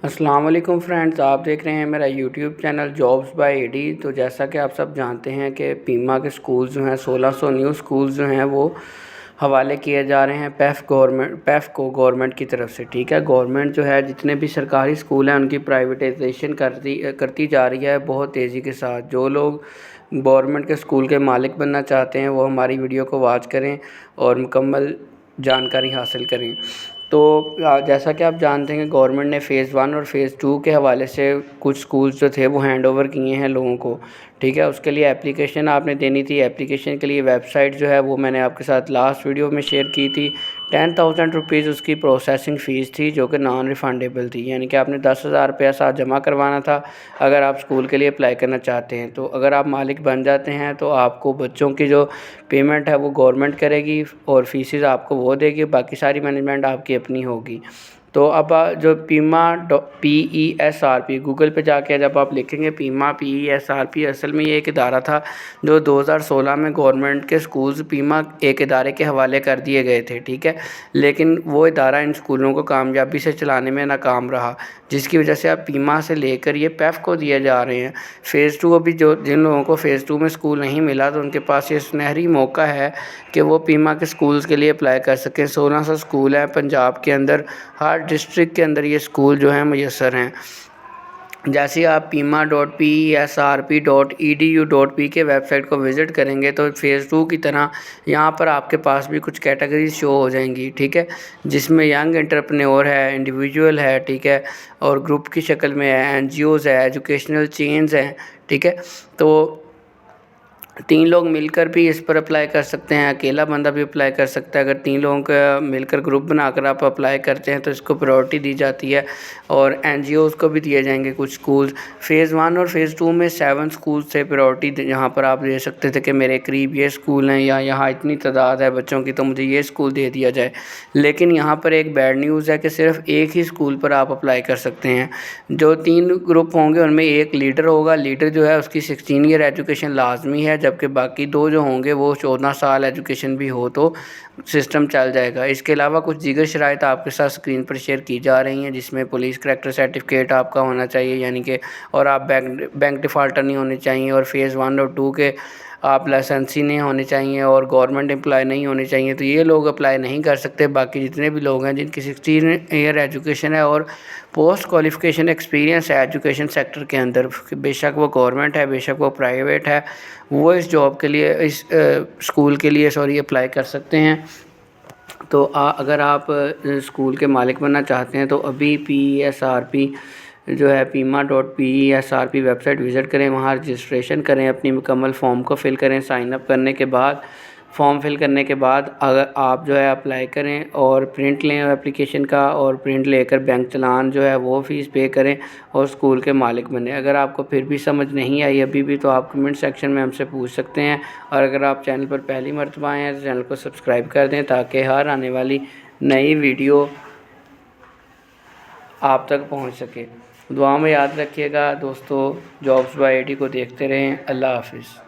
अस्सलाम वालेकुम फ्रेंड्स, आप देख रहे हैं मेरा YouTube channel jobs by AD. तो जैसा कि आप सब जानते हैं कि पीमा के स्कूल जो हैं 1600 न्यू स्कूल जो हैं वो हवाले किए जा रहे हैं पैफ को गवर्नमेंट की तरफ से। ठीक है, गवर्नमेंट जो है जितने भी सरकारी स्कूल हैं उनकी प्राइवेटाइजेशन करती जा रही है बहुत तेज़ी के साथ। जो लोग गवर्नमेंट के स्कूल के मालिक बनना चाहते हैं वो हमारी वीडियो को वॉच करें और मुकम्मल जानकारी हासिल करें। तो जैसा कि आप जानते हैं कि गवर्नमेंट ने फ़ेज़ 1 और फ़ेज़ 2 के हवाले से कुछ स्कूल्स जो थे वो हैंड ओवर किए हैं लोगों को। ठीक है, उसके लिए एप्लीकेशन आपने देनी थी। एप्लीकेशन के लिए वेबसाइट जो है वो मैंने आपके साथ लास्ट वीडियो में शेयर की थी। 10,000 रुपीज़ उसकी प्रोसेसिंग फ़ीस थी जो कि नॉन रिफ़ंडेबल थी, यानी कि आपने 10,000 रुपया साथ जमा करवाना था अगर आप स्कूल के लिए अप्लाई करना चाहते हैं। तो अगर आप मालिक बन जाते हैं तो आपको बच्चों की जो पेमेंट है वो गवर्नमेंट करेगी और फ़ीसेस आपको वो देगी, बाकी सारी मैनेजमेंट आपकी अपनी होगी। तो अब जो PESRP गूगल पे जाके जब आप लिखेंगे पीमा PESRP, असल में ये एक इदारा था जो 2016 में गवर्नमेंट के स्कूल्स पीमा एक इदारे के हवाले कर दिए गए थे। ठीक है, लेकिन वो इदारा इन स्कूलों को कामयाबी से चलाने में नाकाम रहा, जिसकी वजह से अब पीमा से लेकर ये पैफ को दिए जा रहे हैं। फ़ेज़ 2 अभी जो जिन लोगों को फ़ेज़ 2 में स्कूल नहीं मिला तो उनके पास ये सुनहरी मौका है कि वो पीमा के स्कूल्स के लिए अप्लाई कर सकें। 1600 स्कूल हैं पंजाब के अंदर, हर डिस्ट्रिक्ट के अंदर ये स्कूल जो हैं मुयस्सर हैं। जैसे ही आप pima.pesrp.edu.p के वेबसाइट को विज़िट करेंगे तो फ़ेज़ 2 की तरह यहाँ पर आपके पास भी कुछ कैटेगरीज शो हो जाएंगी। ठीक है, जिसमें यंग एंटरप्रेन्योर है, इंडिविजुअल है, ठीक है, और ग्रुप की शक्ल में है, NGOs है, एजुकेशनल चेन्स हैं। ठीक है, तो 3 लोग मिलकर भी इस पर अप्लाई कर सकते हैं, अकेला बंदा भी अप्लाई कर सकता है। अगर 3 लोगों का मिलकर ग्रुप बनाकर आप अप्लाई करते हैं तो इसको प्रायोरिटी दी जाती है और NGOs को भी दिए जाएंगे कुछ स्कूल्स। फ़ेज़ 1 और फ़ेज़ 2 में 7 स्कूल्स थे प्रायोरिटी, जहाँ पर आप दे सकते थे कि मेरे करीब ये स्कूल हैं या यहाँ इतनी तादाद है बच्चों की तो मुझे ये स्कूल दे दिया जाए। लेकिन यहाँ पर एक बैड न्यूज़ है कि सिर्फ एक ही स्कूल पर आप अप्लाई कर सकते हैं। जो 3 ग्रुप होंगे उनमें एक लीडर होगा, लीडर जो है उसकी 16 ईयर एजुकेशन लाजमी है, जबकि बाकी 2 जो होंगे वो 14 साल एजुकेशन भी हो तो सिस्टम चल जाएगा। इसके अलावा कुछ दीगर शराइत आपके साथ स्क्रीन पर शेयर की जा रही हैं, जिसमें पुलिस करैक्टर सर्टिफिकेट आपका होना चाहिए, यानी कि और आप बैंक डिफ़ाल्टर नहीं होने चाहिए, और फ़ेज़ 1 और 2 के आप लाइसेंसी नहीं होने चाहिए और गवर्नमेंट एम्प्लॉय नहीं होने चाहिए। तो ये लोग अप्लाई नहीं कर सकते। बाकी जितने भी लोग हैं जिनकी 16 ईयर एजुकेशन है और पोस्ट क्वालिफ़िकेशन एक्सपीरियंस है एजुकेशन सेक्टर के अंदर, बेशक वो गवर्नमेंट है बेशक वो प्राइवेट है, वो इस जॉब के लिए इस स्कूल के लिए अप्लाई कर सकते हैं। तो अगर आप स्कूल के मालिक बनना चाहते हैं तो अभी PESRP जो है pima.pesrp वेबसाइट विज़िट करें, वहाँ रजिस्ट्रेशन करें, अपनी मुकम्मल फ़ॉर्म को फ़िल करें। साइन अप करने के बाद फॉर्म फिल करने के बाद अगर आप जो है अप्लाई करें और प्रिंट लें एप्लीकेशन का, और प्रिंट लेकर बैंक चालान जो है वो फ़ीस पे करें और स्कूल के मालिक बने। अगर आपको फिर भी समझ नहीं आई अभी भी तो आप कमेंट सेक्शन में हमसे पूछ सकते हैं, और अगर आप चैनल पर पहली मर्तबा आए हैं तो चैनल को सब्सक्राइब कर दें ताकि हर आने वाली नई वीडियो आप तक पहुंच सके। दुआ में याद रखिएगा दोस्तों, जॉब्स बाय एडी को देखते रहें। अल्लाह हाफिज़।